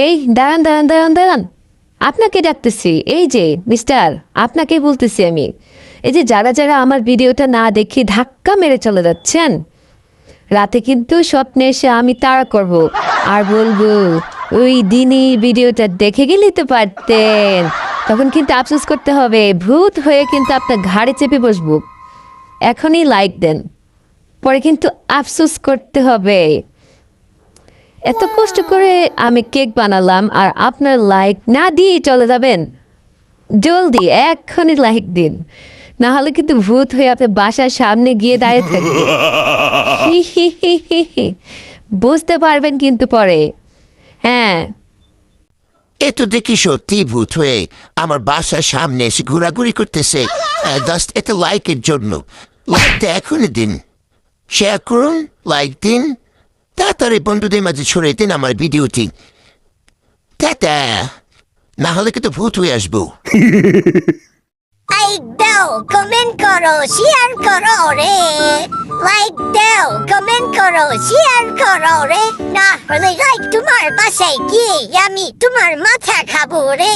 এই দাঁড়ান দাঁড়ান দাঁড়ান দাঁড়ান, আপনাকে ডাকতেছি। এই যে মিস্টার, আপনাকেই বলতেছি আমি। এই যে যারা যারা আমার ভিডিওটা না দেখে ধাক্কা মেরে চলে যাচ্ছেন, রাতে কিন্তু স্বপ্নে এসে আমি তাড়া করব আর বলবো ওই দিনই ভিডিওটা দেখে গেলেই তো পারতেন। তখন কিন্তু আফসোস করতে হবে, ভূত হয়ে কিন্তু আপনার ঘাড়ে চেপে বসবো। এখনই লাইক দেন, পরে কিন্তু আফসোস করতে হবে। এত কষ্ট করে আমি কেক বানালাম আর আপনার লাইক না দিয়ে চলে যাবেন? জলদি এখনই লাইক দিন, না হলে কিন্তু ভূত হয়ে আপনার বাসার সামনে গিয়ে দাঁড়িয়ে থাকবে। হি হি হি হি হি। বুঝতে পারবেন কিন্তু পরে। হ্যাঁ, এ তো দেখি সত্যি ভূত হয়ে আমার বাসার সামনে এসে ঘোরাঘুরি করতেছে। জাস্ট এটা লাইকের জন্য। লাইকটা এখনই দিন, শেয়ার করুন, লাইক দিন, তাড়াতাড়ি বন্ধুদের মাঝে ছড়িয়ে দিন আমার ভিডিওটি। টাটা, না হলে কিন্তু ভূত হয়ে আসবো। লাইক দাও, কমেন্ট করো, শেয়ার করো রে। লাইক দাও, কমেন্ট করো, শেয়ার করো রে। না হলে লাইক তোমার বাসায় গিয়ে আমি তোমার মাথা খাবো রে।